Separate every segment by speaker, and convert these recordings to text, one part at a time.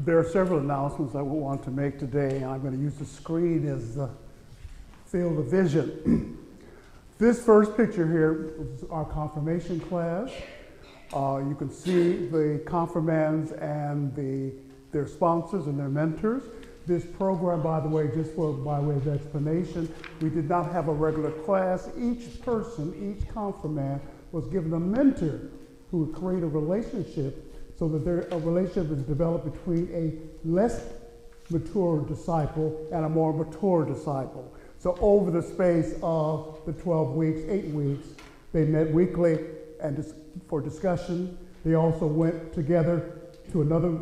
Speaker 1: There are several announcements I want to make today. I'm going to use the screen as the field of vision. This first picture here is our confirmation class. You can see the confirmands and their sponsors and their mentors. This program, by the way, just by way of explanation, we did not have a regular class. Each person, each confirmand, was given a mentor who would create a relationship so that a relationship is developed between a less mature disciple and a more mature disciple. So over the space of the 12 weeks, 8 weeks, they met weekly and for discussion. They also went together to another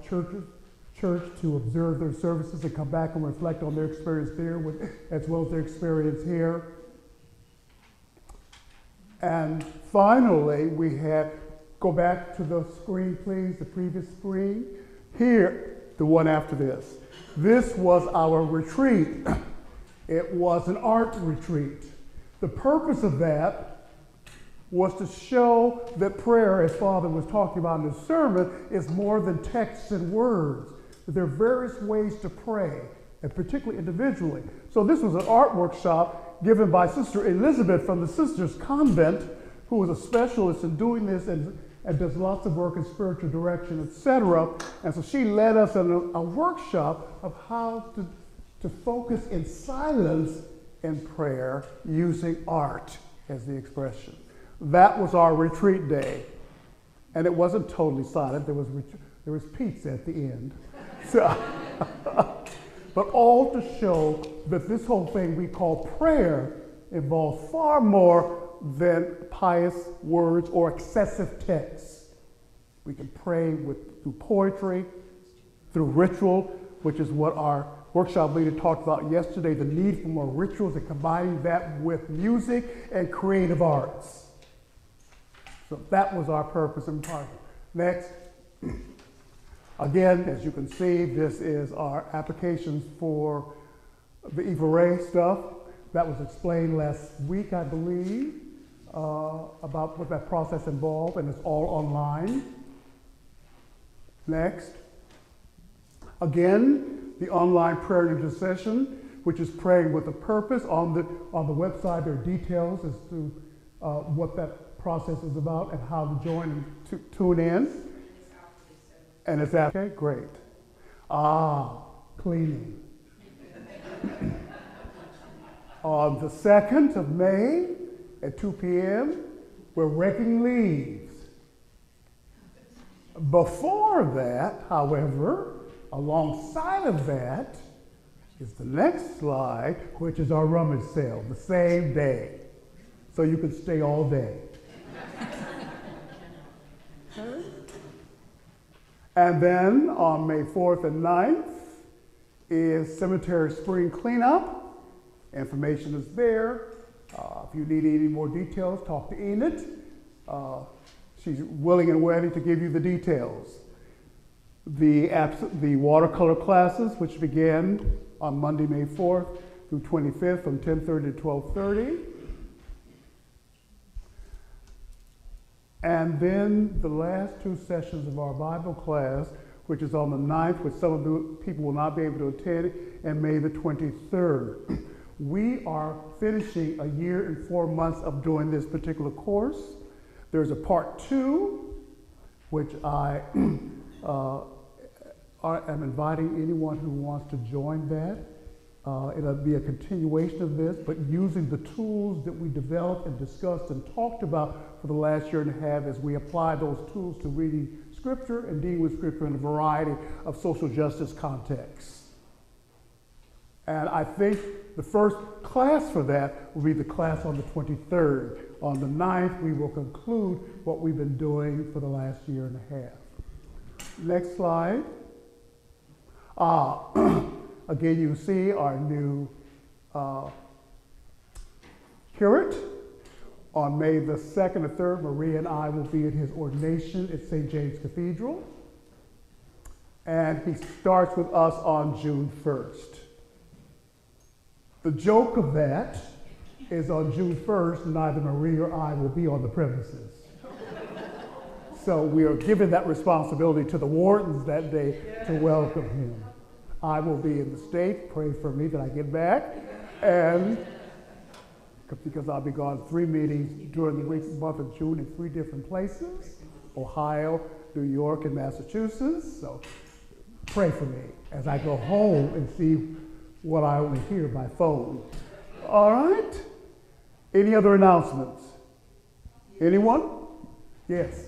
Speaker 1: church to observe their services and come back and reflect on their experience there as well as their experience here. And finally, we had, go back to the screen, please, the previous screen. Here, the one after this. This was our retreat. It was an art retreat. The purpose of that was to show that prayer, as Father was talking about in his sermon, is more than texts and words. That there are various ways to pray, and particularly individually. So this was an art workshop given by Sister Elizabeth from the Sisters Convent, who was a specialist in doing this and does lots of work in spiritual direction, etc. And so she led us in a workshop of how to focus in silence in prayer using art as the expression. That was our retreat day. And it wasn't totally silent. There was pizza at the end. So, but all to show that this whole thing we call prayer involves far more than pious words or excessive texts. We can pray through poetry, through ritual, which is what our workshop leader talked about yesterday, the need for more rituals and combining that with music and creative arts. So that was our purpose and part. Next. Again, as you can see, this is our applications for the Eva Ray stuff. That was explained last week, I believe, about what that process involved, and it's all online. Next. Again, the online prayer and intercession, which is praying with a purpose. On the website, there are details as to what that process is about and how to join and tune in. And it's after, okay, great. Cleaning. On the 2nd of May at 2 p.m., we're raking leaves. Before that, however, alongside of that is the next slide, which is our rummage sale, the same day. So you can stay all day. Okay. And then on May 4th and 9th is cemetery spring cleanup. Information is there. If you need any more details, talk to Enid. She's willing and ready to give you the details. The watercolor classes, which began on Monday, May 4th through 25th from 10:30 to 12:30. And then the last 2 sessions of our Bible class, which is on the 9th, which some of the people will not be able to attend, and May the 23rd. We are finishing a year and 4 months of doing this particular course. There's a part 2, which I am inviting anyone who wants to join that. It'll be a continuation of this, but using the tools that we developed and discussed and talked about for the last year and a half as we apply those tools to reading Scripture and dealing with Scripture in a variety of social justice contexts. And I think the first class for that will be the class on the 23rd. On the 9th, we will conclude what we've been doing for the last year and a half. Next slide. Again, you see our new curate. On May the 2nd or 3rd, Maria and I will be at his ordination at St. James Cathedral. And he starts with us on June 1st. The joke of that is on June 1st, neither Maria or I will be on the premises. So we are giving that responsibility to the wardens that day to welcome him. I will be in the state. Pray for me that I get back. And because I'll be gone 3 meetings during the week, month of June in 3 different places, Ohio, New York, and Massachusetts. So pray for me as I go home and see what I only hear by phone. All right? Any other announcements? Anyone? Yes.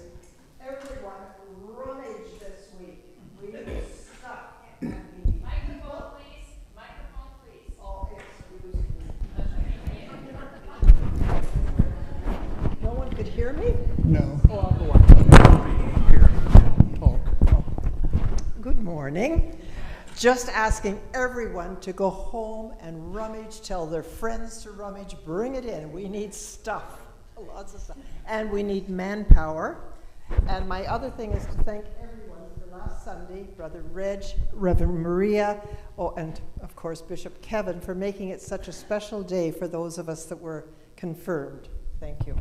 Speaker 2: Everyone, rummage this week. We were stuck and we need.
Speaker 3: Microphone, please. Microphone, please.
Speaker 2: Oh, excuse me. No one could hear me?
Speaker 1: No.
Speaker 2: Oh, I'll go on. Here, talk. Oh. Good morning. Just asking everyone to go home and rummage, tell their friends to rummage, bring it in. We need stuff, lots of stuff. And we need manpower. And my other thing is to thank everyone for last Sunday, Brother Reg, Reverend Maria, and of course Bishop Kevin, for making it such a special day for those of us that were confirmed. Thank you.